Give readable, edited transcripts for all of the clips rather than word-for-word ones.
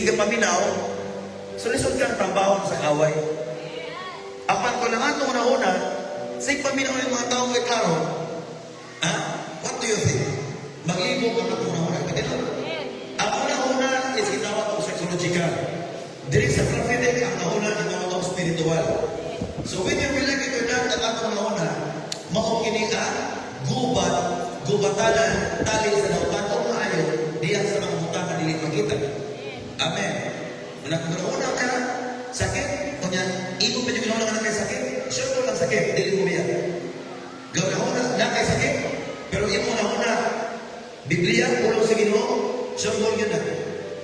paminaw, so lisod kang trabaho sa away. Apan ko lang ato una-una, sa paminaw ng mga tao kay klaro, ha? What do you think? Mag-ibog ang ato una-una. Ang una-una is itawag ang psychological. Dili sa prophetic, ang una itawag ang spiritual. So when you relate it to that, ang ato una-una, maukini ka, gubatanan, tali sa nautan, o maayo, diyan sa mga mutang dili makita. Amen. Una ka, sakit, kunya, imo pa yung ginawa ka na kay sakit, sure ko lang sakit, dili mo biya. Gawin na kay sakit, pero imo na Biblia, ulong sa Ginoo, sure ko yun na.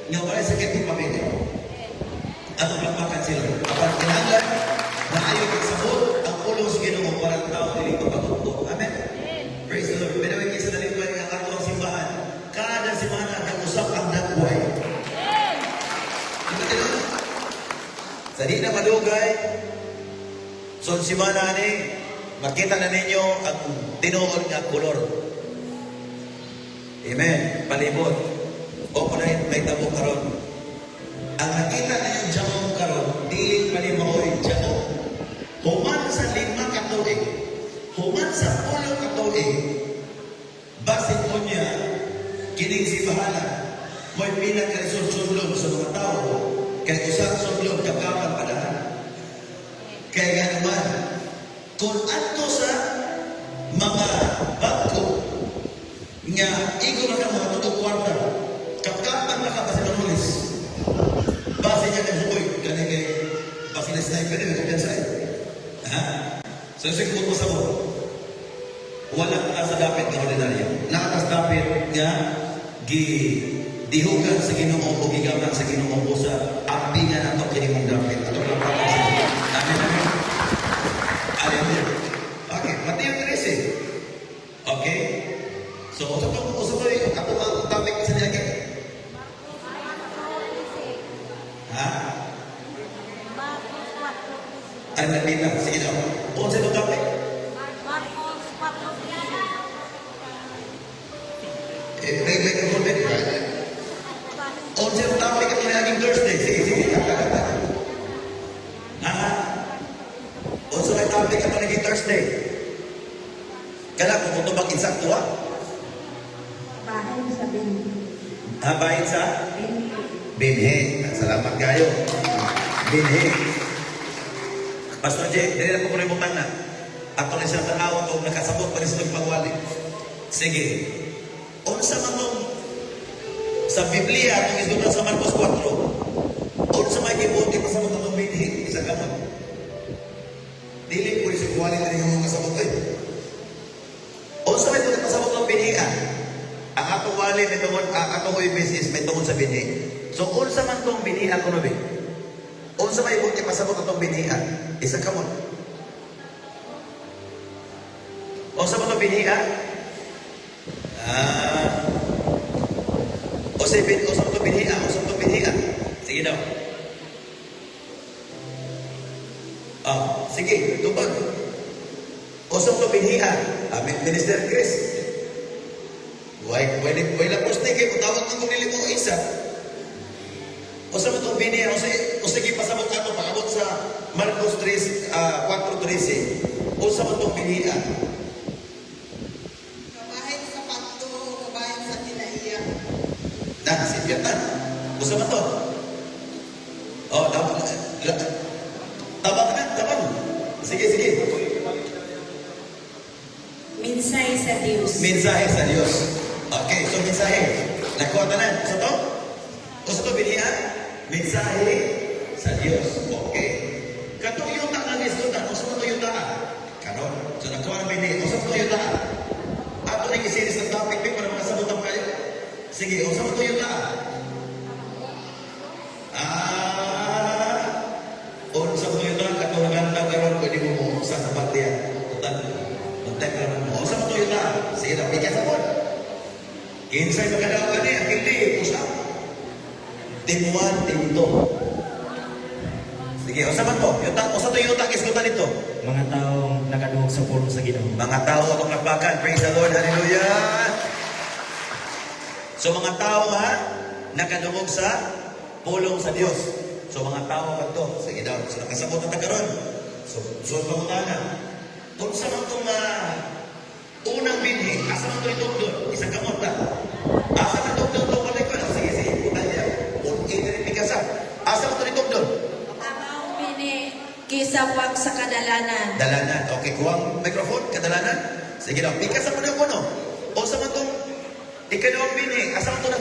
Nga wala sakit yung pamilya. At ang lampakan sila. Kapag kinahanglan, na ayaw kagsabot, ang ulong sa Ginoo para ang tao dili pagpatuto. Amen. Praise the Lord. Pero kaysa dali pa yung atong simbahan, kada simana nag-usap ang nagway. Sa di na malugay, so simana ni, makita na ninyo ang tinuod nga kolor. Amen. Palibot. O kung may tabo karon. Ang nakita na yung jamong karon, diling palimaoy jamong. Human sa 5 katuig, human sa 10 katuig, basit mo niya, kining simbahan, may pinaka-resolve sa mga tao, kaya usang sunlog kakapan pala. Kaya nga naman, kung ato sa mga bangko, nga iko na ka mga tutong kwarta, kakapan na ka kasi manulis. Base niya ng hukoy, kaya kay base na sniper niya, kaya sa'yo. Ha? So, siguro mo sa mo, wala ka sa dapit na ordinaryo. Nakatas dapit nga, dihugan sa Ginoo o gigamit sa Ginoo sa abingan nato kini mong dapit. Ato lang pa sa Ginoo. Amen. Amen. Amen. Okay, Mateo 13. Okay? So, usap to ako ang topic sa niya. Ha? Ay, nalina. Sige daw. Kung sino topic? May comment, right? O sino topic at naging Thursday? Sige. O sino may topic at naging Thursday? Kala kung ito bang insakto ha? Bahin sa binhi. Bahin sa? Binhi. Salamat kayo. Binhi. Pastor J, dali na po muna yung butang na. At tuloy siya tanawag o nakasabot pa rin sa pagpawali. Sige. Unsa man tong sa Biblia, itong isdutan sa Marcos 4, unsa may gibuti pa sa mga itong binhi, isa gamot. Dili po rin sa kuwali na rin yung mga kasabot ay. Unsa may itong kasabot ng binhi, ang atong wali, atong business, may tungod sa binhi. So, unsa man itong binhi, ako nabi? Unsa may buti pasabot itong binhi, isa kamot. Unsa man itong binhi, usap to binhiya. Sige daw. Sige, tubag. Usap to binhiya. Minister Chris. Wala poste kay utawag ng nili mo isa. Usap to binhiya. Usap pasabot ato pagabot sa Marcos 3, 4:13. Usap to binhiya. Sipyatan. Gusto mo to? Tabang na. Sige. Mensahe sa Diyos. Mensahe sa Diyos. Okay, so mensahe. Nakuha na. Gusto to? Gusto to binhiya? Mensahe sa Diyos. Okay. Katong yung tangan is doon. Gusto mo to yung tangan? Kanon. So nakuha na binhiya. Gusto mo to yung tangan? Ato na isiris ng topic para makasabutan kayo. Sige, usap mo yung taan. Usap mo yung taan, katulungan daw karon pwede mo sa sabat yan. Untay ka naman mo. Usap mo yung taan. Sige na, bigyan sa pod. Kinsay magkadaw ka niya, hindi, usap. Team 1, Team 2. Sige, usap mo to. Usap to yung taan, iskutan ito. Mga taong nakaduhog sa pulong sa Ginoo. Mga tao atong napakan. Praise the Lord. Hallelujah. So mga tao nakadungog sa pulong sa Dios. So mga tao kadto, sige daw, so nakasabot na ta karon. So pangutana. Kung sa man tong unang binhi, asa man to itugdon, isang kamot ta. Asa man itugdon to walay ko na, sige, putaya. Kung identifikasyon, asa man to itugdon? Amaw bini kisawag sa kadalanan. Dalanan. Okay, kuwang microphone, kadalanan. Sige daw, pikas mo na ko, no? O sa man tong ikalawang bini, asa man to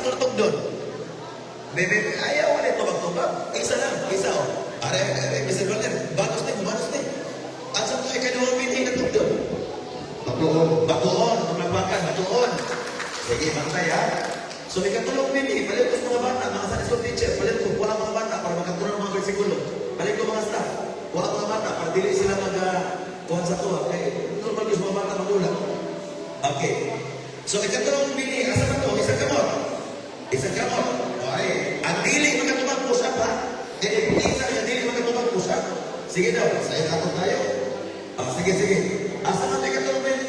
natugdon? Bebe, ayaw wala ito magtubag. Isa lang, isa o. Are, Mr. Walter, banos din. Asa to ikalawang bini natugdon? Batuon, tumagbakan, batuon. Sige, bantay ha. So, may katulong bini, balik ko sa mga bata, mga Sunday school teacher, balik ko, wala mga bata para makatulong ng mga bersikulo. Balik ko mga staff, wala mga bata para dili sila kuhan sa tuwa. Okay, normal yung mga bata magulang. Okay. So, ikatulong bini, asa na to? Isang kamot. Okay. Ang dili makatubag pusap ha. Isa yung dili makatubag pusap. Sige daw, sa'yo nato tayo. Sige. Asa na to ikatulong bini?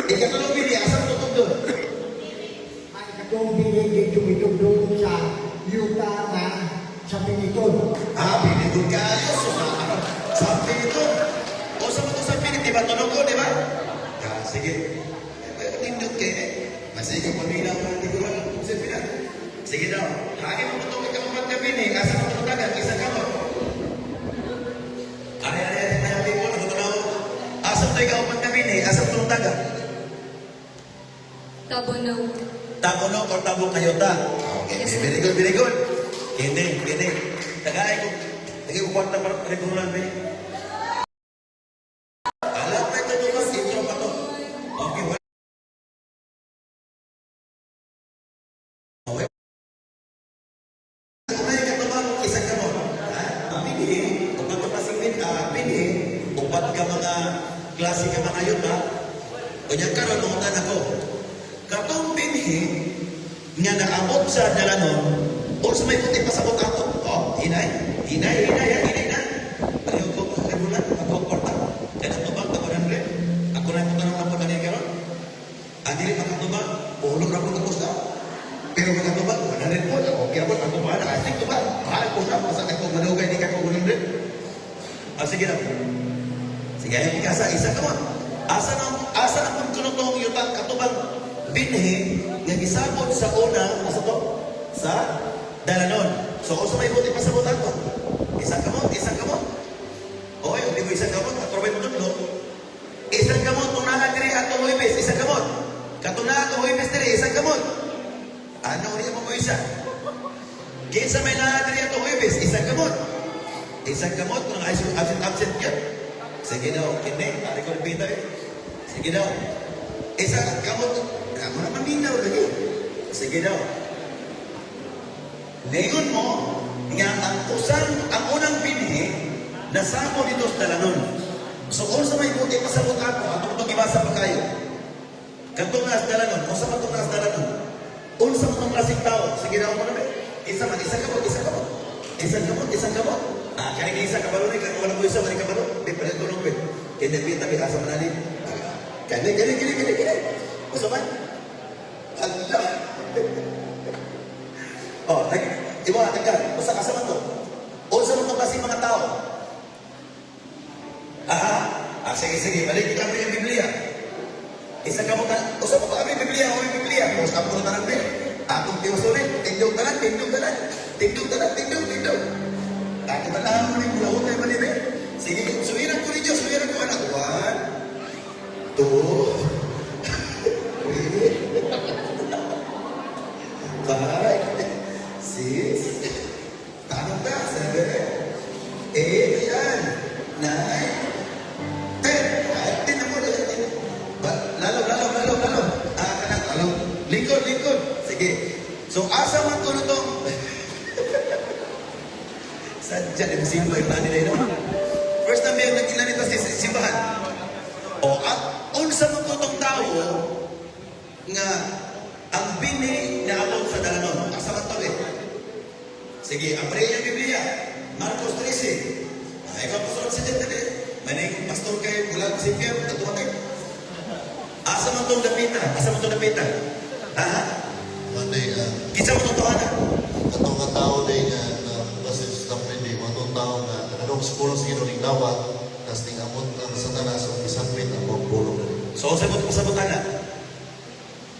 Ikatulong bini, asa na tutog doon? Ay katong binigay tumitugdong sa yuta na sa Piniton. Pinitod kayo. Sa pinitod. O sa mga sa pinit, di ba? Tunog ko, di ba? Sige. Nindot kayo. Masige pamina mo hindi ko lang kung saan pinat. Sige daw. Hagi mo itong ikapapat ka bini. Asa mo itong tagat. Isang kamot. Ay, mayang people. Natutulaw. Asa mo itong ikapapat ka bini. Asa mo itong tagat. Tabunog. Tabunog or tabong kayota. Okay. Yes, sir. Very good. Kini. Tagay ko. Tagay ko kwarta para regular ba? Alam na ito yung mas intro pa to. Okay. Upat ka mga klase ka mga yun, ha? O niya karon mga tanan ko. Katong binhi nga naabot sa dalanon, o sa may puti pasabot ato. Hinay na. Pareho ko mga kagulan, magkomporta. Kaya natubag na ko ng rin. Ako na yung tanong lang po na niya karon. Dili makatubag, ulog na po na pusta. Pero makatubag, wala rin po. Okay po, ako ba? Nakasik tubag. Mahal po siya, masakit ko manugay, di ka ko gulang rin. Sige na. Sige, ikasa, isa ka mo. Asa na kung tunong yutang katubang binhi nga gisabot sa una, asa to? Sa dalanon. So, kung may buti pasabutan ko, isang kamot. Okay, hindi ko isang kamot, katrobay mo tutlo. Isang kamot, tunahan diri atong huibis, isang kamot. Katunahan atong huibis diri, isang kamot. Ano niya mo isa? Kinsa may nahan diri atong huibis, isang kamot. Isang kamot, kung absent yun. Sige daw, kini, ari ko repita eh. Sige daw. Isang kamot, kamu naman minaw lagi. Sige daw. Ngayon mo, nga ang unang binhi, nasamo dito sa dalanon. So, kung sa may buti, pasabot ako, atong pag-ibasa pa kayo. Kantong nas dalanon, kung sa matong nas dalanon, kung sa matong klaseng tao, sige daw mo namin. Isang kamot. Kaya isa kabalo ni, kaya wala mo isa, wala kabalo. Di pala ito nung kaya nabita, asa manali. Kaya. Masa man? Allah. Iba nga, tagkan. Basta kasama to. O sa mga kasi mga tao. Sige. Balik kita mo yung Biblia. Isa ka mo ta. O sa mga kami Biblia. O sa mga tanan mo. Atong tiwasulit. Tindog tanan. Takot na lang mo rin. Mulawot na yung manibig. Sige, suwiran ko rin Diyos. Suwiran ko anak. 1, 2, 3, 4, 5, 6, tanong ka, 7, 8, yan, 9, 10. Tinan mo, lalo. Kanang, lingkod. Sige. So, asa man ko nito? Sadya, di ba simba yung nani na yun? First time yung nagkila nito sa simbahan. At unsa man ko itong tao nga ang bini na abot sa dalanon. Asa man to eh? Sige, abre yung Biblia. Marcos 13. Ikaw pasunod sa dyan dali. Manay kong pastor kayo, bulag simpiya, tatumatay. Asa man itong dapitan? Ha? Monday, Kinsa mo totohanan? Katong nga tao day nga na basis sa pwede mo itong tao nga nanong sa pulong sa ginuling dawat tas ting amot ang satanas o isapit ang mga pulong. So, sa mo sa butana.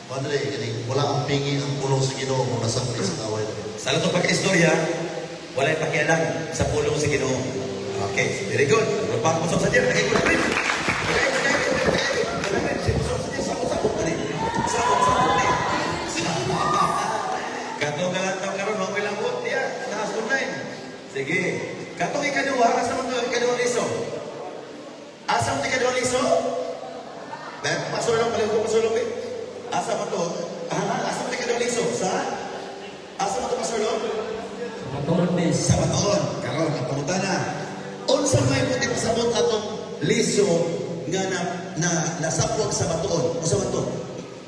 Madre, kini wala ang pingi ang pulong sa Ginoo kung nasapit sa away. Sa lato pagka-istorya, wala yung pakialam sa pulong sa Ginoo. Okay, very good. Lupa ko sa diyan, lagay ko na rin. Katong galantaw karon mo ilang buot niya, nahas online. Sige. Katong ikaduha, asa mo to ikaduha liso? Asa mo ikaduha liso? Pasulong pala ko pasulong eh. Asa mo to? Asa mo ikaduha liso? Sa? Asa mo to pasulong? Matuon mes. Sa batoon. Karon ang pangutana. Unsa may puti pasabot atong liso nga nasapwag sa batoon? Unsa man to?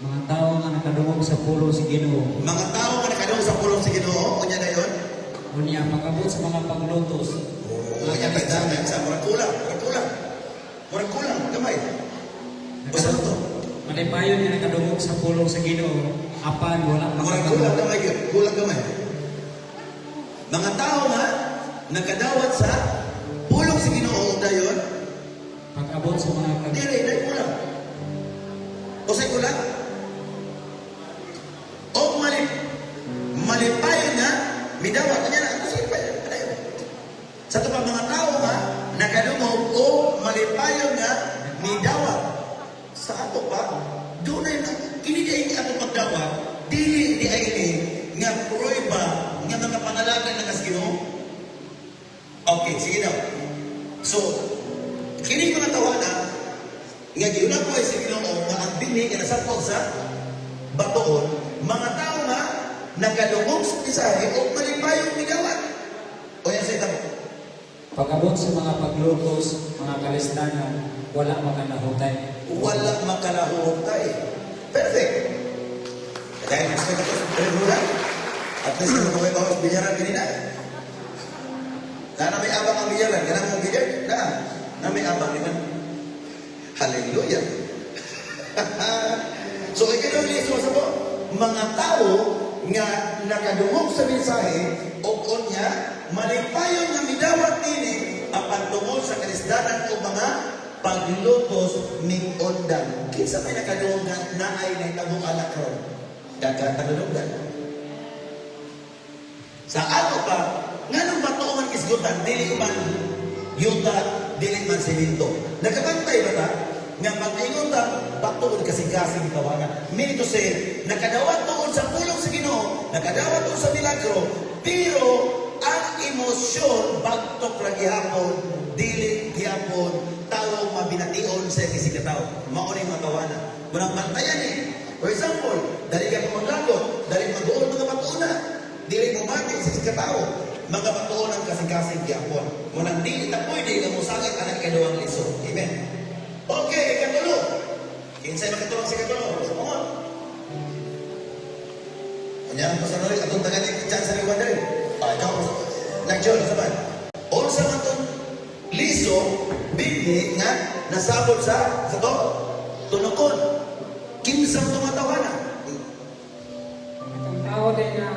Mga tao nga nakadungog sa pulong sa Ginoo. Mga tao nga nakadungog sa pulong sa Ginoo, unya dayon. Unya magabot sa mga paglutos. Unya pagdaman sa murag kulang. Murag kulang, gamay. Unsa man to? Malipayon nga nakadungog sa pulong sa Ginoo. Apan wala Murag kulang gamay gyud, kulang gamay. Mga tao nga nakadawat sa pulong sa Ginoo dayon, Pag-abot sa mga dili kulang. Usay kulang. O malipayon nga midawat niya na kasi padayon. Sa tupang mga tao nga nakadungog o malipayon nga midawat sa ato pa dunay na kini di ato pagdawat dili di ay ni nga prueba nga mga pangalagan na kas Ginoo. Okay, sige daw. So, kini mga tawana nga giuna ko ay sa Ginoo nga ang bini nga nasapog sa batoon, mga tao nga nakadungog sa pisahe o malipayong midawat. O yan sa itang pag-abot sa mga paglutos, mga kalistanan, wala makanahutay. walang makalahutay. Perfect. Dahil mas ka ito sa bulan, at least kung kaway bawas bilyaran kanina. Na may abang ang bilyaran, ganang mong bilyar, na may abang naman. Hallelujah. So, ikaw liso sa po, mga tao nga nakadungog sa mensahe o konya, malipayon nga midawat nini apan tungod sa kalisdanan o mga paglutos ning undang. Kinsa may nakadungog nga naay na itabong anak ron? Dagkatalunugan. Sa ato pa, nga nung batuungan kisgutan, dili man yuta, dili man siminto. Nakabantay ba ta? Nga pag-ingon ta, batuon kasing-kasing tawanan. Meaning to say, nakadawat tuon sa pulong sa Ginoo, nakadawat tuon sa milagro, pero ang emosyon bagtok ra gihapon, dili gihapon tao mabination sa isig ka tao. Mao ni mga tawanan. Munang bantayan eh. For example, dali ka maglagot, dali mag-uol mga batuona, dili mo mati sa isig ka tao. Mga batuon ang kasing-kasing gihapon. Munang dili ta pwede nga musagit ang ikaduhang liso. Amen. Okay, ikatulo. Kinsay makatulong sa ikatulo? Sumunod. Kunyang pasanori, atong taganin kitsan sa liwan rin. Ikaw, nag-John, saban. All sa matong liso, bigni nga nasabot sa to, tunukon. Kinsang tumatawanan. Itong tao din na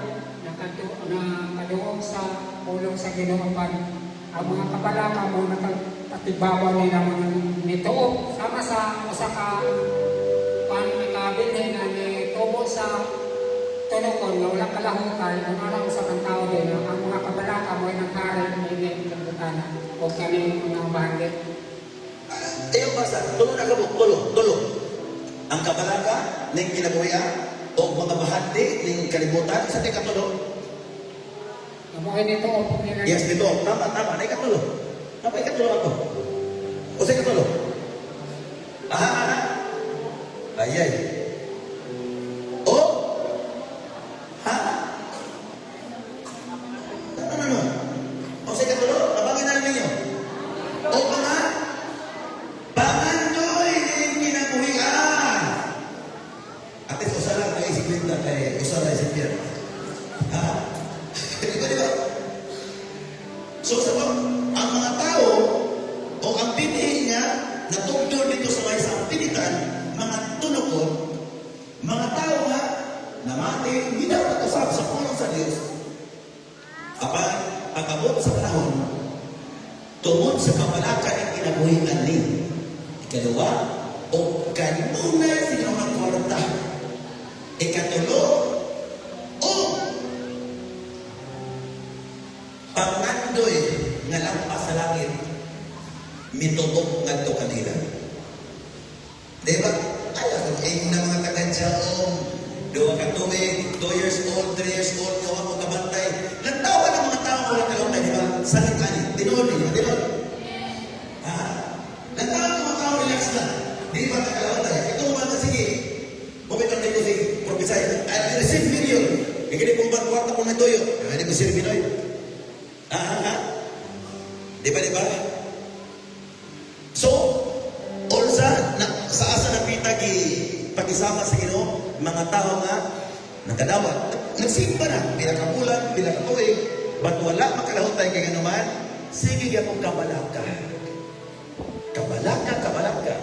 nakadungog sa pulong sa Ginoo pan ang mga kabalaka mo nakatibabaw nila mga nituo sama sa usa ka panakabilhin na nitubo sa tunukon nga wala kalahutay ang araw sa kang tao din na ang mga kabalaka mo ay nagkarin ng kabutana o kami mga bandit. Ayong basa, tulo na kabuk, tulo. Ang kabalaka, ning kinabuya, o mga bahati, ning kalibutan, sa ikatulo. Nabuhay nito o nila. Yes, dito. Tama. Na ikatulo. Napa ikatulo ako? O sa ikatulo? Ayay. O? Ha? Ano? O sa ikatulo? Nabangin na ninyo. O mga pangandoy ng kinabuhian. At least usalang na isip nito kay usalang isip nito. Ha? Diba? So sa ang mga tao o ang binhi niya na tungtol dito sa may sampilitan, mga tunukon, pag-abot sa panahon, tungod sa kamalaka ng kinabuhian ni. Ikalawa, o kanunay sila ng kwarta. Ikatulo, o pangandoy nga lampas sa langit, mitutok nga ito kanila. Diba? Ayaw, na mga taga-Jaong, 2 ka tuig, 2 years old, 3 years old, gawa mo kabantay. Nagtawa ng mga tao ko lang kalawtay, di ba? Salit ka niya, tinod niya, di ba? Nagtawa ng mga tao, relax na. Di ba kalawtay? Ito mga sige. Pumitan dito si Profesay. I receive million. Ikini pong kwarta po na toyo. Hindi ko sir Pinoy. Di ba, di ba? So, ulsa, sa asa na pitagi pakisama sa Ginoo, mga tao nga nakadawat. Nagsimba na, pinakabulan, pinakatuig, ba't wala makalahutay kay ganuman? Sige ka mong kabalaka. Kabalaka, kabalaka.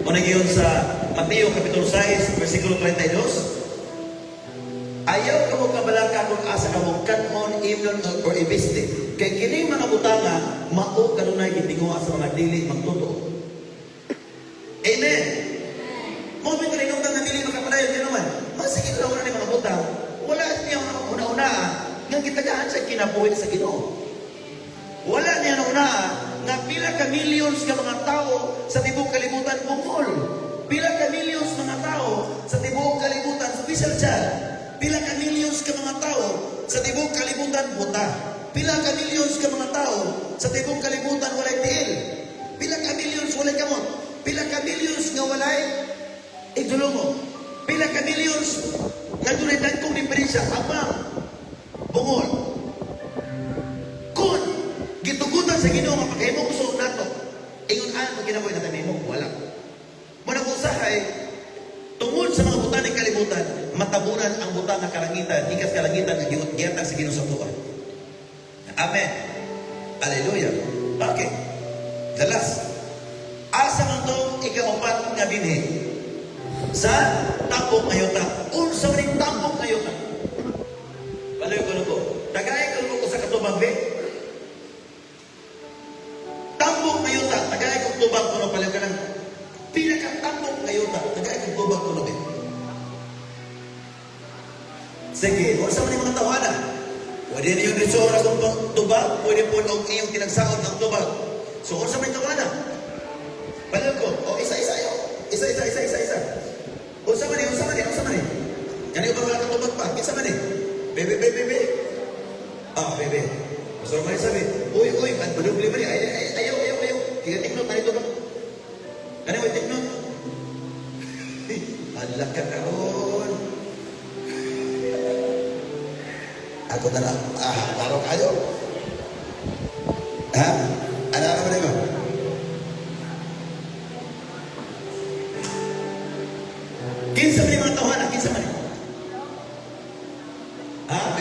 Muna ngayon sa Mateo Kapitulo 6, versikulo 32, ayaw ka mong kabalaka kung asa ka mong kanon, imnon, or ibiste. Kay kini mga butanga, mao kanunay gitingo sa mga dili magtuto. Amen. Mo mi kani nung nga dili makapadayon din naman. Masige ra ni mga butang. Wala niya una-una nga gitagahan sa kinabuhi sa Ginoo. Wala niya una nga pila ka millions ka mga tao sa tibuok kalibutan bungol. Pila ka millions mga tao sa tibuok kalibutan special child. Pila ka millions ka mga tao sa tibuok kalibutan buta. Pila ka millions ka mga tao sa tibuok kalibutan walay tiil. Pila ka millions walay kamot. Pila ka millions nga walay igdulungo. Pila ka millions nga dunay dagkong diferensya abang bungol. Kun gitugutan sa Ginoo nga pagkahimo gusto nato. Ingon ano ginabuhi natin nimo wala. Muna ko usahay tungod sa mga butang ng kalibutan, matabunan ang butang ng kalangitan, ikas kalangitan ng giyatag sa Ginoo sa tuwa. Amen. Hallelujah. Okay. The last. Asa man itong ika-4 nga binhi sa tampok ngayota. Unsa man yung tampok ngayota? Palayo ko ko. Tagay ko sa katubang be. Tampok ngayota. Tagay ko tubang ko no palayo ka lang. Pila ka tampok ngayota. Tagay ko tubang ko no be. Sige, unsa man yung mga tawanan? Pwede niyo dito oras kung tubag, pwede po nung iyong tinagsaon ng tubag. So, unsa man yung tawanan? Palayo ko. O, isa-isa yun. Isa. Unsa man eh. Kani ba wala kang tubag pa? Kinsa man eh. Bebe. Bebe. Masarap man sabi. Uy, madubli man eh. Ayaw. Tiga tiknot na ito ba? Kani mo tiknot? Alak ka karon. Ako na lang. Laro kayo. Ha? Ano ba na ba? Kinsa man yung mga tawanan? Kinsa man?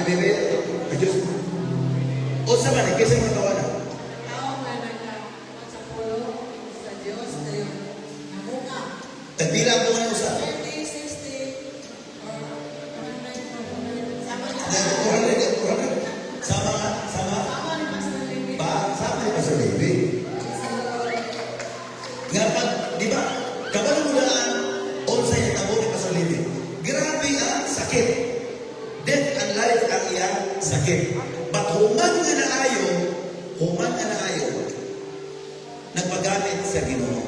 Bebe. Diyos. O sa man, kinsa yung mga tawanan? Tao nga sa pulo sa Diyos na yun. Namunga. Tagpila ang mga usa. 30, 60, or 100. Sama ni Pastor Libby. Sama ni Pastor Libby. Nga pag, di ba, kabalulaan, unsay yung tabo ni Pastor Libby. Grabe ang sakit. Death and life ang iyang sakit. But human nga na ayo, nagpagamit sa Ginoo.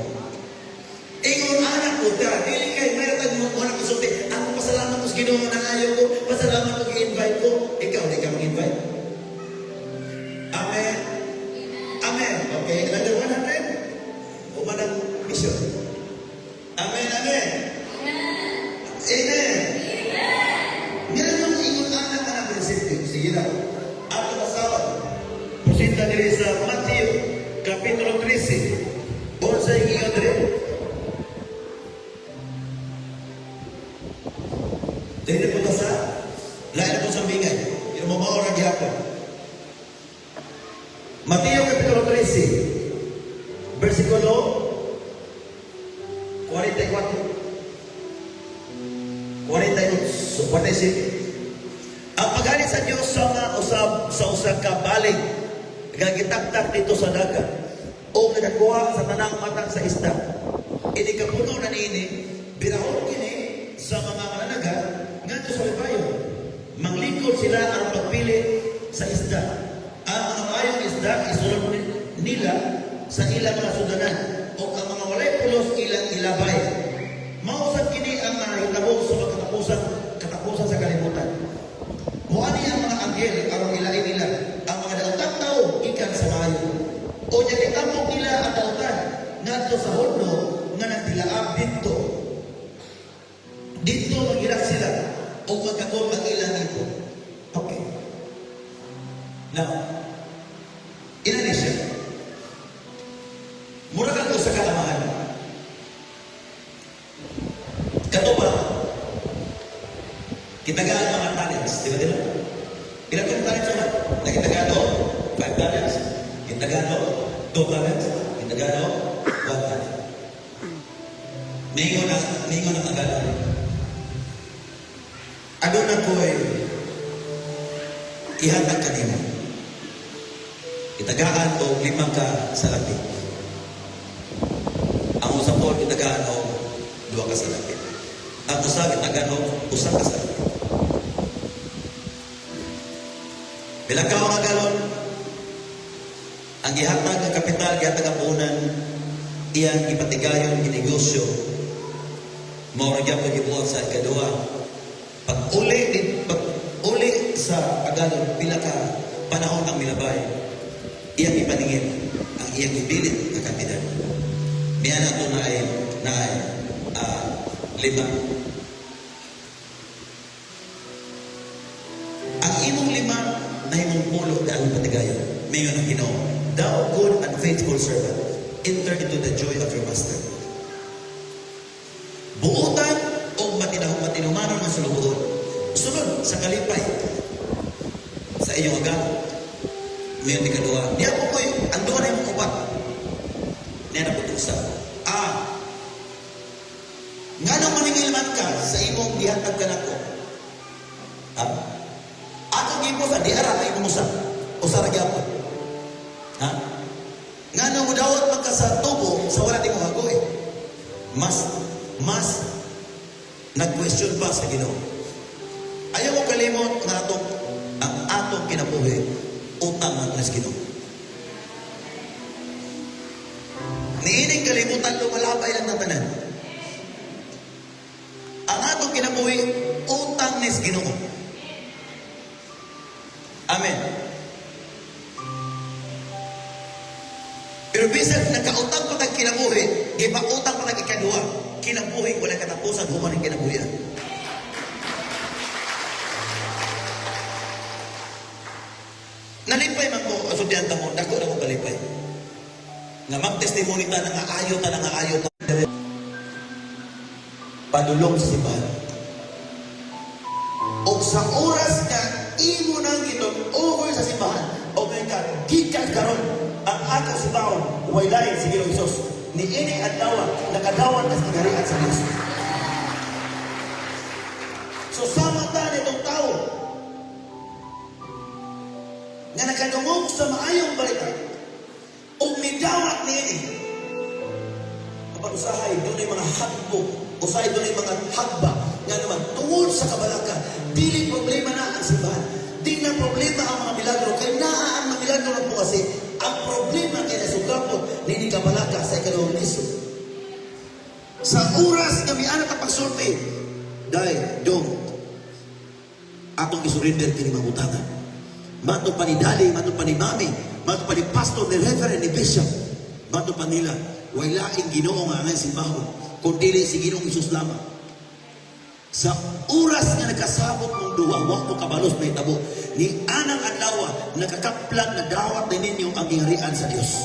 Ingon anak ko, dili kay mayroon mo anak ko sulti. Ako pasalamat ko sa Ginoo na ayo ko, pasalamat ko i-invite ko. Ikaw, di ka mag-invite. Amen. Amen. Okay, another 100. Umanang mission. Amen. Amen. Ngayon ang ingon anak prinsipyo. Sige na. Ato masawan. Pusinta nila sa Matthew, Kapitulo 13. Bonsa yung ingon rin. Dahil na punta sa lain na po sa bingay. Yung mga orang gihapon. Mateo Kapitulo 13. Versikulo 44. 48. So, 47. Ang paghalit sa Diyos sa mga usab sa usa ka balig nga gitaktak dito sa dagat o nagakuha sa tanang matang sa isda. Ini kapuno na niini, birahon kini sa mga mananaga ngadto sa bayo. Manglingkod sila ang pagpili sa isda. Ang mga mayong isda isulod nila sa ilang mga sudanan o ang mga walay pulos ilang ilabay. Mausap kini ang mga hitabo sa katapusan sa kalibutan. Muani ang mga anghel aron ilain nila ang mga daotang tao ikan sa mayo. O dyan itapok nila ang daotan ngadto sa hodno nga nagtilaab dito. Dito maghirak sila o magkagol ang ilang ito. Okay. Now, inani siya. Mura ka sa kalamahan. Kato ba? Kitagaan mga talents, di ba? Ilang kong talents ba? Nakitagaan o? 5 talents. Kitagaan o? 2 talents. Kitagaan o? 1 talent. Ningo na kagalan. Ano na ko ihatag ka nila. Itagaan o 5 ka sa lapit. Ang usap ko, itagaan o 2 ka sa lapit. Ang usap, itagaan o 1 ka sa lapit. Bilang ka mga galon, ang ihatag ng kapital, ihatag ang punan, iyang ipatigayon, inegosyo, mauragyan ko gibuhat sa ikadua. Pag uli sa agalon, pila ka panahon ang milabay, iyang ipaningin, ang iyang ipilit na kapital. Miyan ito na ay 5. Ang imong 5, na imong pulo dahil patigayon. Mayon ang Ginoo, thou good and faithful servant, enter into the joy of your master. Buutan o matinumanon ang sulubuon. Sunod sa kalipay sa iyong agam. Mayon di kadua. Niya po ko'y anduan na imong upat. Niya na po tuksa. Nga nang maningilman ka sa imong gihatag ka na ko. Atong gipusan, di ara kayo kumusa. Usa ra gyapon. Nga nang mudawat magka sa tubo, sa wala di mo hagoy. Mas nag-question pa sa Ginoo. Ayaw mo kalimot na ang atong kinabuhi, utang man sa Ginoo. Niining kalimutan, lumalabay lang na tanan. Ang atong kinabuhi, utang ni sa Ginoo. Amen. Pero bisan nakautang pa tag kinabuhi, iba utang pa tag ikadua, kinabuhi wala katapusan human ang kinabuhian. Nalipay man ko, estudyante mo, dako na mo balipay. Nga mag-testimony ta nga ayo ta. Padulong sa simbahan. O sa oras nga imo nang giton over sa simbahan, o may ka, gikan karon ang ato si taon, waylain si Ginoong Hesus. Ni ini adlaw nakadawan kas kinaharian sa Dios. So sama ta nitong tao nga nakadungog sa maayong balita o midawat niini. Kapag usahay, doon ay mga hagbog, usahay doon ay mga hagba nga naman, tungod sa kabalaka, dili problema na ang simbahan. Di na problema ang mga milagro. Kaya naa ang mga milagro na po kasi, ang problema kaya nasugapot ni kabalaka sa ikalawang liso. Sa oras kami anak ang pagsulti, dahil dong, atong isurrender kini mabutangan. Mato pa ni Dali, mato pa ni Mami, mato pa ni Pastor, ni Reverend, ni Bishop, mato pa nila, walaing Ginoo nga ang simbahon, kundi si Ginoong Hesus lamang. Sa oras nga nagkasabot mong duwa, wak mo kabalos may tabo, ni anang adlaw nakakaplan na dawat na ninyo ang giharian sa Dios.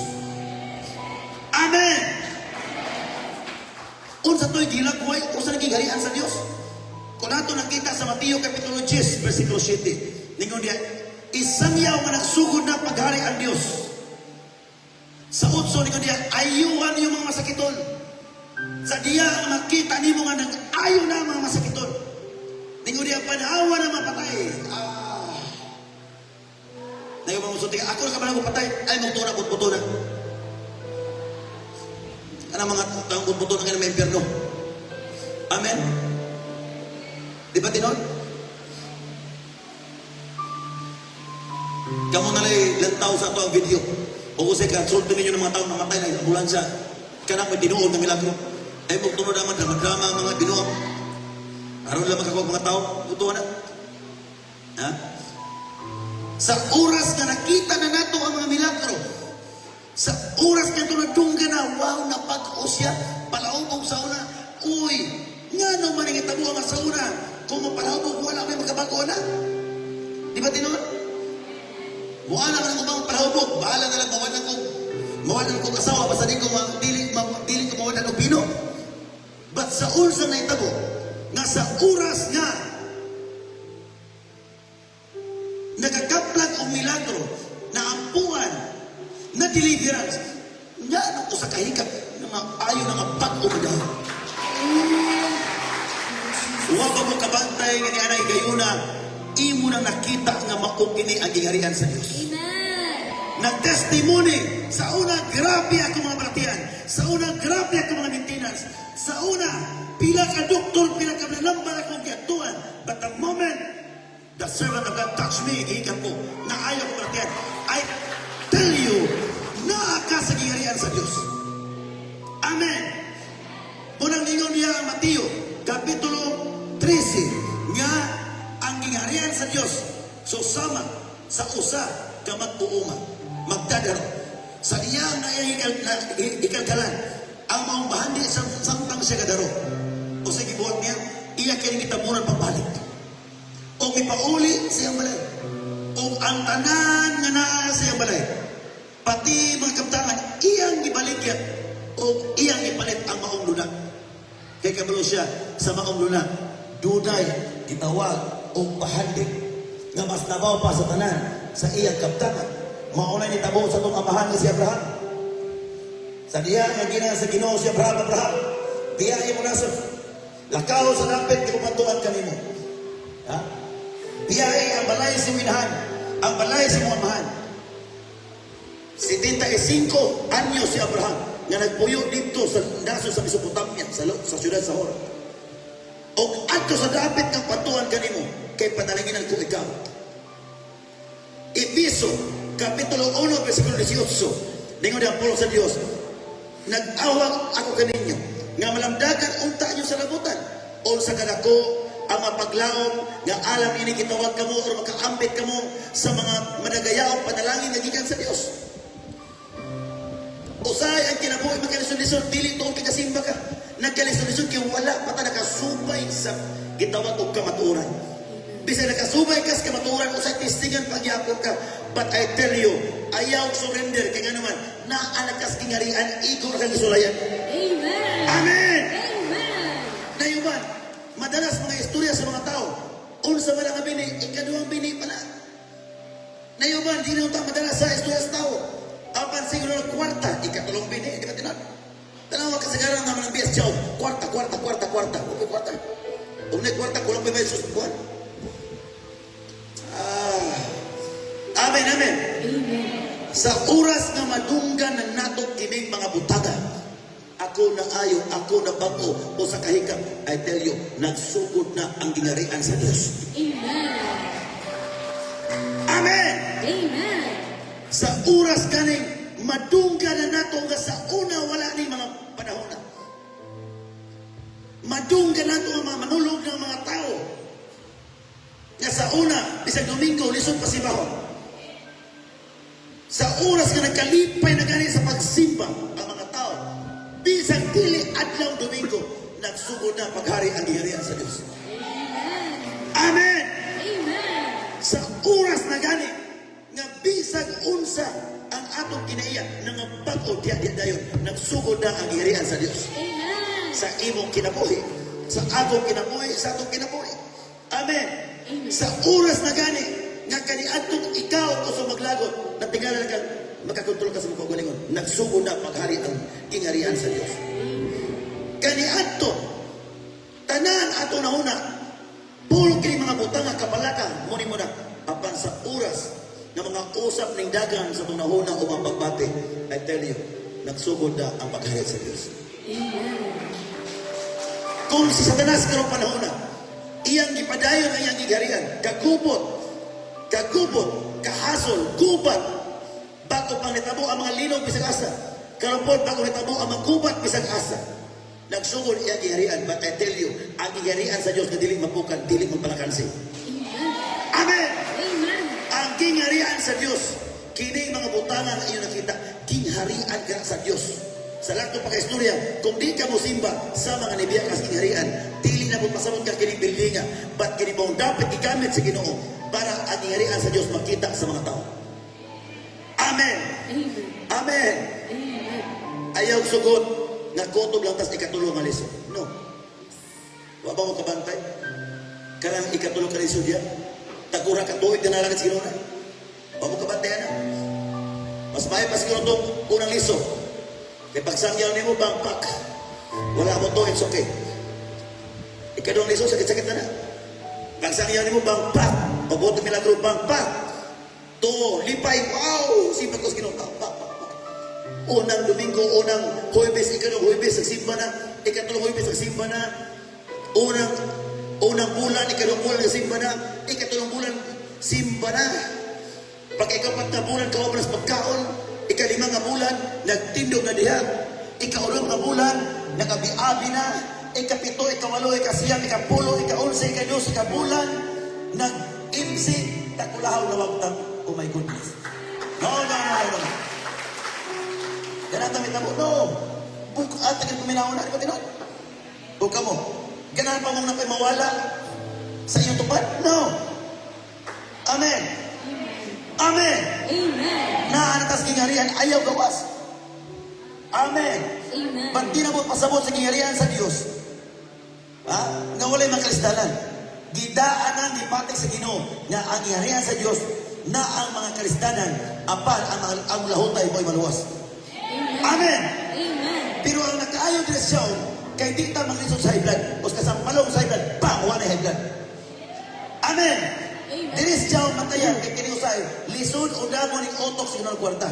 Amen! Unsa to'y gilagway, unsa nang giharian sa Dios? Kung nato nakita sa Mateo Kapitulo 10, versikulo 7, ningon diya, isang yaw nga nagsugod na paghari ang Dios. Sa 8, ningon diya, ayuhan yung mga masakiton. Sa diya ang makita ni mo nga nag-ayo na mga masakiton. Ningon diya, panawa na mapatay. magsulti ka, ako na ka ko patay, ay magtuna, putputo na. Ano mga taong putputo na kayo may impyerno? Amen? Di ba tinon? Kamu nalay lantaw sa ito ang video. O kasi konsulto ninyo ng mga taong namatay na ambulansya. Kanang may tinuod na milagro. Ay magtunod naman na magdrama ang mga binuang. Aron lang magkakuha mga tao. Butuan na. Ha? Sa oras na nakita na nato ang mga milagro. Sa oras na ito nadungga na, wow, napag-o siya. Palaubog sa una. Uy, nga no maningitabo ang sa una. Kung mapalaubog, wala may magkabago na. Di ba tinuod? Buwan na ng palahubog, bahala na lang mawalan kong asawa, basta di ko dili ko mawalan ng pino. But sa oras na itabo, nga sa oras nga, nagkakaplag o milagro, na ampuan, na deliverance, nga ano ko sa kahikap, na ayaw na mapag-o dahil. Huwag mo kabantay nga ni Anay Gayuna, imo nang nakita nga maukini ang gingarihan sa Diyos. Amen. Nag-testimony. Sa una, grabe ako mga baratian. Sa una, grabe ako mga maintenance. Sa una, pila ka doktor, pila ka nalambar akong kiatuan. But the moment the servant of God touched me, gihikan ko, na ayaw ko baratian. I tell you, naaka sa gingarihan sa Diyos. Amen. Unang lingon niya ang Mateo, Kapitulo 13, nga ang gingarihan sa Diyos so sama sa usa ka magtuuma magdadaro sa iya na ikalgalan ang maong bahandi sa samtang siya kadaro o sa gibuhat niya iya kining gitabunan pabalik o mipauli siyang balay o ang tanan nga naa siyang balay pati mga kaptangan iyang gibalikyan o iyang ipalit ang maong luna kay kabalo siya sa maong luna duday gitawag o pahandig nga mas nabaw pa sa tanan sa iyang kaptangan maunay ni tabo sa itong amahan ni si Abraham sa diya nga gina sa Ginoo si Abraham diya mo nasa lakaw sa dapit di pumantuan kanimo ha diya ang balay si Winhan ang balay si mga amahan 75 anyo si Abraham nga nagpuyo dito sa naso sa Mesopotamia sa syudad sa Hor o ato sa dapit ng patuan kanimo kay panalanginan ko ikaw. Episo, Kapitulo 1, versikulo 18. Ningon ang pulong sa Diyos. Nag-awag ako kaninyo nga malamdagan unta nyo sa labutan o sa kadako ang mapaglaom nga alam ini kitawag kamo o makaambit kamo sa mga managayaong panalangin nga gikan sa Diyos. Usay ang kinabuhi magkalisod-lisod dili tuong kagasimba ka. Nagkalisod-lisod kay wala pata nakasubay sa gitawag og kamatuoran. Bisa nakasubay kas kamatuoran o sa testingan pagyapon ka. But I tell you, ayaw surrender kay nga naman naalakas kingarian igor kang isulayan. Amen. Amen. Amen. Nayuban, madalas mga istorya sa mga tao. Unsa man ang bini, ikaduhang bini pala. Nayuban, di na utang madalas sa istorya sa tao. Apan siguro ng kwarta, ikatulong bini, di ba tinan? Tanawa kasagaran naman ng bias, kwarta. Okay, kwarta. Umay kwarta, kulang ba yung susubuan? Amen. Amen. Sa oras nga madunggan ng nato kining mga butaga, ako na ayo, ako na bago o sa kahikap, I tell you, nagsugod na ang ginarian sa Diyos. Amen. Amen. Amen. Sa oras kaning madunggan na nato nga sa una wala ni mga panahon na. Madunggan nato ang mga manulog ng mga tao. Nga sa una, bisag Domingo, lisod pa si Bahon. Sa oras nga nagkalipay na gani sa pagsimba ang mga tao, bisag dili adlaw Domingo, nagsugod na paghari ang giharian sa Diyos. Amen. Amen. Sa oras na gani, nga bisag unsa ang atong kinaiya nga bag-o diya dayon, nagsugod na ang giharian sa Diyos. Amen. Sa imong kinabuhi, sa akong kinabuhi, sa atong kinabuhi. Amen. Sa oras na gani, nga kaniadtong ikaw o sa maglagot, natingalan ka, makakontrol ka sa mga kagalingon, nagsugod na paghari ang kingarian sa Diyos. Kaniadto, tanan ato na una, pulong kini mga butang nga kapalaka, muni mo na, apan sa oras, na mga usap ning dagan sa tunahuna o mga pagbati, I tell you, nagsugod na ang paghayag sa Dios. Amen. Kung si Satanas karong panahon na, iyang gipadayon ang iyang gigarian, kagubot, kahasol, gubat, bago pang nitabo ang mga linaw bisag asa. Karapon bago nitabo ang mga gubat bisag asa. Nagsugod iyang gigarian, but I tell you, ang gigarian sa Dios na dili mapukan, dili magpalakansi. Amen! Amen. Ang gingarian sa Dios, kini mga butangan na iyong nakita, gingharian ka sa Dios. Sa lahat ng pagkaistorya, kung di ka mo simba sa mga nibiyakas kingharian, dili na mo pasabot ka kining bildinga, but kini mo dapat igamit sa Ginoo para ang kingharian sa Dios makita sa mga tao. Amen! Amen. Amen! Amen. Ayaw sugod, nagkutob lang tas ikatulong nga liso. No. Wa ba mo kabantay? Karang ikatulong ka liso diya? Tagura ka tuwid na nalagad sa Ginoo na. Wa mo kabantay na. Mas may pas Ginoo itong unang liso. Kaya pagsangyaw ni mo, bangpak. Wala mo to, it's okay. Ikadong liso, sakit-sakit na na. Pagsangyaw ni mo, bangpak. Pabuto milagro, bangpak. To, lipay, wow! Simpan ko sa Ginoo, bangpak. Unang Domingo, unang Huwebes, ikadong Huwebes, nagsimba na. Ikatulong Huwebes, nagsimba na. Unang bulan, ikadong bulan, nagsimba na. Ikatulong bulan, simba na. Pag-ikapat na bulan, kawabalas pagkaon. Ika-5 nga bulan, nagtindog na diha. Ika-8 nga bulan, nagabi-abi na. Ika-7, ika-8, ika-9, ika-10, ika-11, ika-12, ika-bulan, nag-imsi, takulahaw na wagtang, oh my goodness. No. Ganang damit na mo, no. Bukod at naging kuminaon na, di ba tinod? Buka mo. Ganang pa mong napay mawala sa iyong tupad? No. Amen. Amen. Amen. Na anatas kingharian ayaw gawas. Amen. Amen. Ba't di na mo pasabot sa kingharian sa Diyos? Ha? Nga walay makalistanan. Gidaanan ni patik sa Ginoo nga ang kingharian sa Diyos na ang mga kalistanan apan ang lahutay mo'y maluwas. Amen. Amen. Pero ang nakaayaw din siya kay di ta maglisod sa high blood o kasampalong sa high blood, bang, wala na high blood. Amen. Dinis siya matayan kay kini usay lisod undangon ning otok sa ginoo kwarta.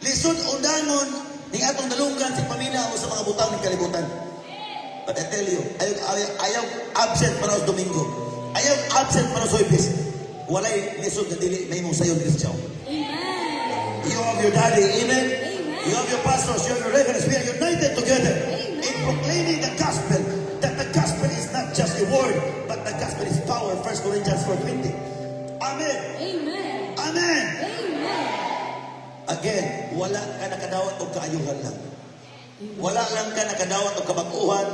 Lisod undangon ning atong dalunggan sa pamilya o sa mga butang ning kalibutan. But I tell you, ayaw absent para sa Domingo. Ayaw absent para sa Huwebes. Walay lisod na dili may mong sayon Kristiyan. Amen. You have your daddy, amen? Amen. You have your pastors, you have your reverends. We are united together in proclaiming the gospel. That the gospel is not just a word, but the gospel is power. 1 Corinthians 4:20. Amen. Amen. Amen. Amen. Again, wala ka nakadawat o kaayuhan lang. Wala lang ka nakadawat o kabaguhan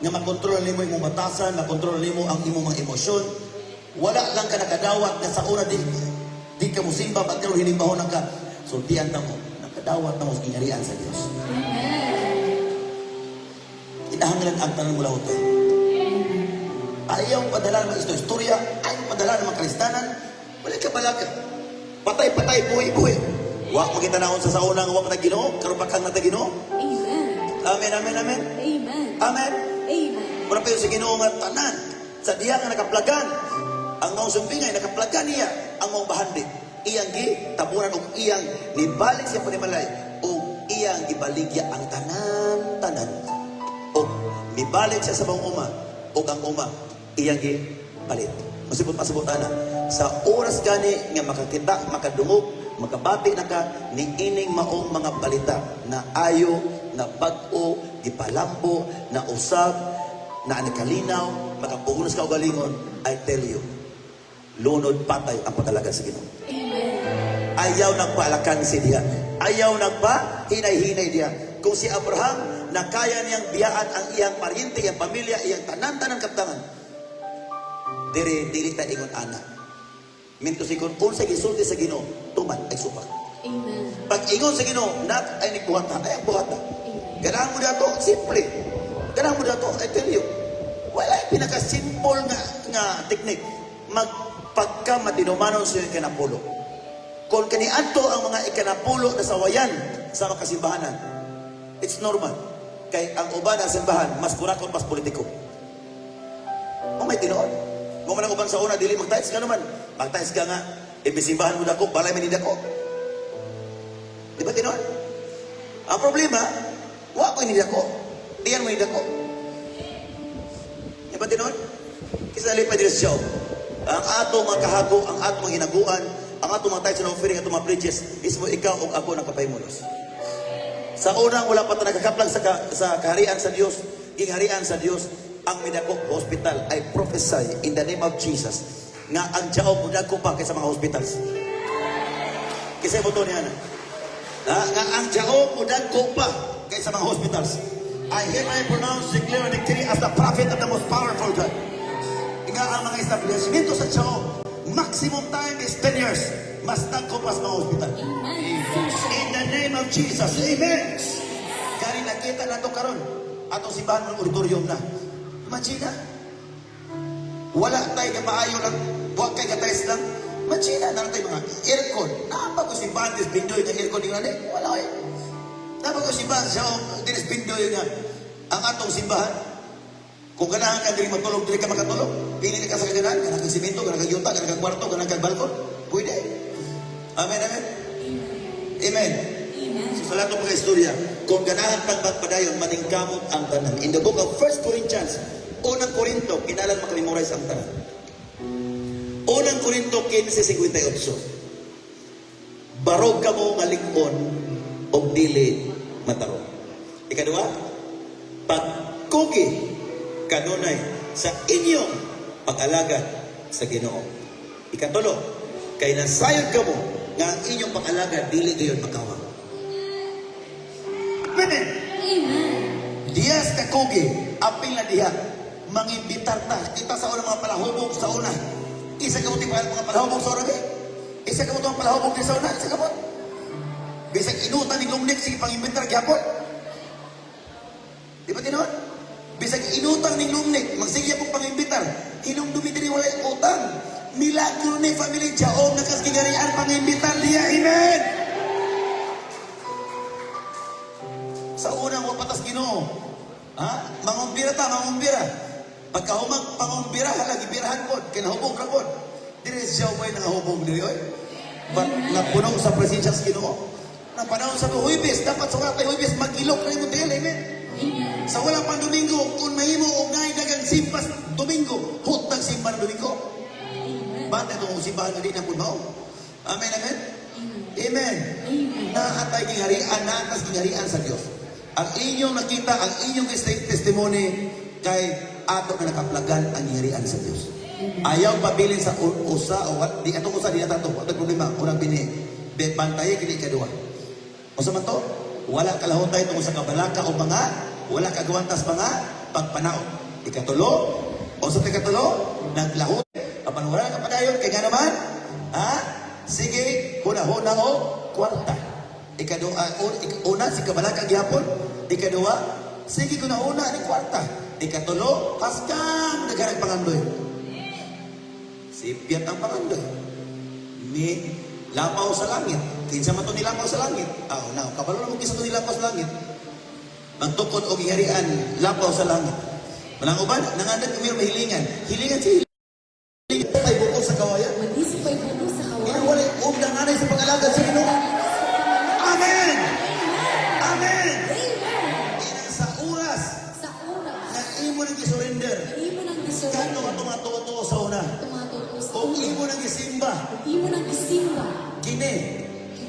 nga makontrol nimo imong batasan, makontrol nimo ang imong mga emosyon. Wala lang ka nakadawat nga sa una di ka musimba pag karon hinimbahon ka. Sultian na mo, nakadawat na mo sa kingharian sa Dios. Kinahanglan ang tanan mo lahot. Ayaw padala ng mga istorya, ayaw padala ng mga kalistanan, wala ka balaka. Patay-patay, buhay-buhay. Wa makita na sa unang wa patay Ginoo, karon pa kang natay Ginoo. Amen. Amen, amen, amen. Amen. Amen. Amen. Mura pa yun sa Ginoo nga tanan. Sa diha nga nakaplagan. Ang mga sumbingay, nakaplagan niya ang mga bahandi. Iyang tabunan o iyang nibalik siya panimalay o iyang ibaligya ang tanan-tanan. O nibalik siya sa mga uma o ang uma iyang gipalit. Masibot-masibot na. Sa oras gani nga makakita, makadungog, makabati na ka ni ining maong mga balita na ayo, na bag-o, gipalambo, na usab, na anikalinaw, makapugunas ka o galingon, I tell you, lunod patay ang pagkalagad sa Ginoo. Ayaw nagpaalakan si diya. Ayaw nagpa hinay-hinay diya. Kung si Abraham, nakaya niyang biyaan ang iyang paryente, iyang pamilya, iyang tanan-tanan kaptangan. Dili ta ingon anak. Minto sikon unsa gisulti sa Ginoo, tuman ay supak. Amen. Pag ingon sa Ginoo, nak ay nigbuhata, ay buhata. Ganahan mo dato, simple. Ganahan mo dato, I tell you. Wala pinaka-simple nga teknik. Magpagka matinumanon sa iyong kanapulo. Kung kaniadto ang mga ikanapulo na sawayan sa makasimbahanan, it's normal. Kay ang uban ng simbahan, mas kurakot, mas politiko. O may tinoon. Kung man ang uban sa una, dili magtais ka naman. Magtais ka nga, Ibisimbahan mo dako, balay man dako. Di ba tinon? Ang problema, wa ko dako. Diyan mo dako. Di ba tinon? Kisa lipa diri sa Job. Ang ato mga kahago, ang ato mga hinaguan, ang ato mga tithes and offering, ato mga pledges, is mo ikaw o ako nakapaymulos. Sa unang wala pa ta nagkakaplag sa kaharian sa Dios, ingharian sa Dios, ang Midako Hospital I prophesy in the name of Jesus nga ang Jao mudako pa kaysa mga hospitals. Kisay mo to niya na. Nga ang Jao mudako pa kaysa mga hospitals. I hereby pronounce, declare, and decree as the prophet of the most powerful God. Nga ang mga establishmento sa Jao, maximum time is 10 years. Mas dako pa sa mga hospital. In the name of Jesus. Amen. Kaya nakita na ito karon. Atong simbahan ng auditorium na. Imagine na. Wala tayo ka maayo lang. Huwag kayo katayos lang. Imagine na tayo mga aircon. Napag ko simbahan dis bindoy ng aircon yung nani. Wala kayo. Napag ko simbahan siya dis bindoy nga. Ang atong simbahan. Kung ganahan ka diri matulog, diri ka makatulog. Pili ka sa kaganahan. Ganang kang simento, ganang kang yuta, ganang kang kwarto, ganang kang balkon. Pwede. Amen, amen. Amen. So, sa lahat ng mga istorya, kung ganahan pang padayon, maningkamot ang tanan. In the book of 1 Corinthians, unang Korinto, kinalan makamemorize ang tanan. Unang Korinto 15:58. Barog ka mo ngalikon o dili matarong. Ikadua, pagkugi kanunay sa inyong pag-alagad sa Ginoo. Ikatulo, kay nasayod ka mo nga ang inyong pag-alagad dili gayon makawang. Amen. Diyas ka kugi, apil na diha, mangimbitar ta. Kita sa unang mga palahubog sa una. Isa ka mo mga palahubog sa una. Isa ka mo itong palahubog sa una. Isa ka mo. Bisag inutan ni Lumnik, sige pangimbitar gyapon. Di ba tinuan? Bisag inutang ni Lumnik, magsige akong pangimbitar. Inong dumidiri wala yung utang. Milagro ni family Jaom nakasgigarian pangimbitar diya. Amen. Sa unang wapatas Ginoo. Ha? Mangumbira ta, mangumbira. Pagkahumang pangumbira, lagi birahan po. Kinahubog na po. Diri siya way nangahubog diri oy. Napunaw sa presensya sa Ginoo. Napanahon sa Huwebes, dapat sa watay Huwebes magilok na yung tingala. Amen. Sa wala pang Domingo, kung mahimo o ngay dagang simpas Domingo, hutang simba ng Domingo. Bata itong simbahan na di na punmaw. Amen, amen. Amen. Naatay kingharian, naatas kingharian sa Diyos. Ang inyong nakita, ang inyong testimony kay ato na nakaplagan ang kingharian sa Diyos. Ayaw pabilin sa usa o what? Di atong usa di nato. Wala problema. Unang bini. Bantaye kini kadua. O sa man to, wala kalahutay tungkol sa kabalaka o mga, wala kagawantas mga pagpanaw. Ikatulo, o sa ikatulo, naglahot. Kapan wala kapadayon, kaya nga naman, ha? Sige, huna-huna o kwarta. Una, si kabalaka gyapon. Ikadua, sige huna-huna ni kwarta. Ikatulo, paskang nagharag pangandoy. Sipyat ang pangandoy. Ni lapaw sa langit. Kinsa man to nilapaw sa langit. Now, kabalo na mo kinsa to nilapaw sa langit. Ang tukod o giharian, lapaw sa langit. Manang uban, nangandag kami mahilingan. Hilingan si hilingan. Ay bukol sa kawayan. Mag-isip ay buko sa kawan. Wala, umdang anay sa pag-alagad sa Ginoo. Amen! Amen! Ina sa oras Sa oras, na imo nang gisurrender. hindi mo nang Kano gisurrender. ka tumatuo sa una. Tumatapos O imo nang gisimba. Hindi mo nang isimba. Kini.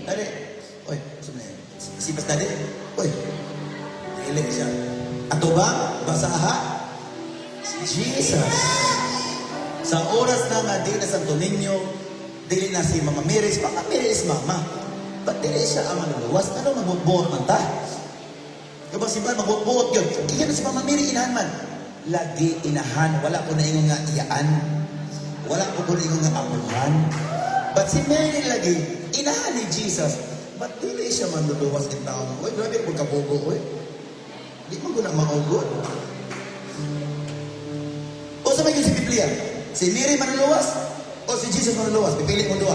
Dali. Oy, sumay. Sipas dali. Oy. Dili siya. Ato ba? Basaha? Jesus. Sa oras na nga di na Santo Niño, dili na si Mama Miris. Mama Miris, Mama. Ba't dili siya ang manuluwas? Ano magbubuot man ta? Diba si Ba, magbubuot yun. Kaya na si Mama Miri, inahan man. Lagi inahan. Wala ko na ingon nga iyaan. Wala ko na ingon nga amuhan. But si Mary lagi, inahan ni Jesus. Ba't dili siya manluluwas in taon? Uy, grabe po kabugo, uy. Di mo ko na maugod. O sa may si Biblia, si Mary manluluwas o si Jesus manluluwas? Pipili mo dua.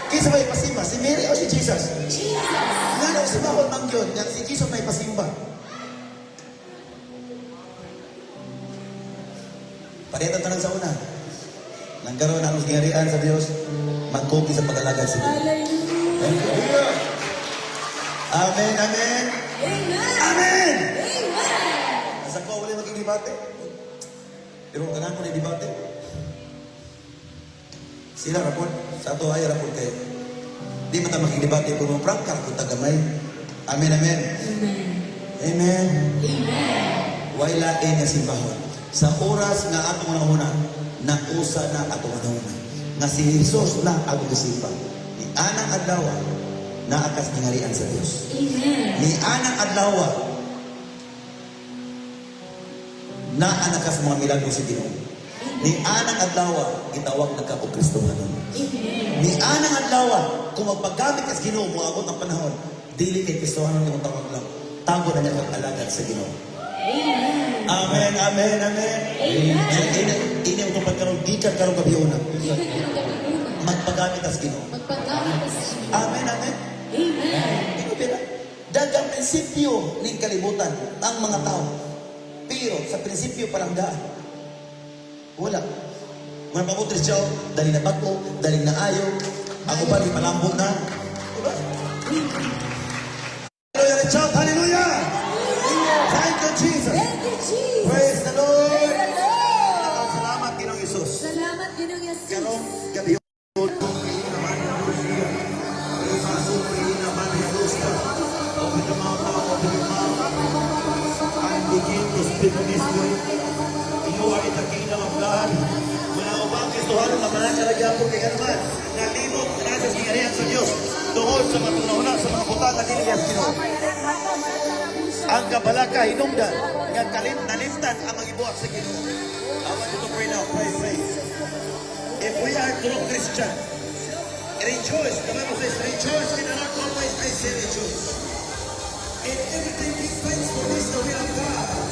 Kisa may pasimba, si Mary o si Jesus? Jesus! Nga daw si Bawal Mangyon, nga si Jesus may pasimba. Parehata tanang sa una. Nagkaroon ang garian sa Diyos, magkuki sa pag-alagad sa Diyos. Hallelujah. Thank you. Amen, amen. Amen. Amen! Amen. Asa ko, wala maging debate. Pero kung tanan ko na debate, sila rapon, sa ato ay rapon kayo. Di mata maging debate kung mga prangkar kung tagamay. Amen, amen. Amen. Wala niya simbahon. Sa oras nga atong una nausa na atong una. Nga si Jesus lang ang gisipa. Ni anang adlaw naakas ningarian sa Dios. Amen. Ni anang adlaw na anakas mga milagro sa Ginoo. Ni anang adlaw gitawag nagka og Kristohanon. Amen. Ni anang adlaw kung magpagamit ka sa Ginoo moabot ang panahon, dili kay Kristohanon imong tawag lang. Tago na niya kag-alagad sa Ginoo. Amen. Amen, amen, amen. Amen. Ini ang pagkaroon, gikan karong gabiuna. Ikaw ang gabiuna. Magpagamit as Ginoo. Magpagamit ka sa Ginoo. Amen, amen. Amen. Ino ba? Dagang prinsipyo ng kalibutan ang mga tao. Pero sa prinsipyo palang daan. Wala. Mga pamutris siya, dali na bago, dali na ayaw. Ako ba, di palambo na. Diba? Hallelujah, shout, hallelujah! Thank you, Jesus! Thank you, Jesus. Praise the Lord! Praise the Lord. Salamat, Ginoong Isus. Salamat, Ginoong Yesus. Karong gabi naman naman Jerusalem. Open your mouth, open your mouth. And begin to speak on this word. You are in the kingdom of God. Mula upang Kristohan na mananalagyan po kay naman. Nalimot na sa sinarihan sa Diyos. Tungod sa matunahuna sa mga butang na diniliyas Ginoo. Ang kabalaka hinungdan. Nga nalimtan ang magibuhat sa Ginoo. I want you to pray now. Pray, pray. If we are true Christian, rejoice. The Bible says, rejoice in the Lord always. I say rejoice. In everything, give thanks for this, the will of God.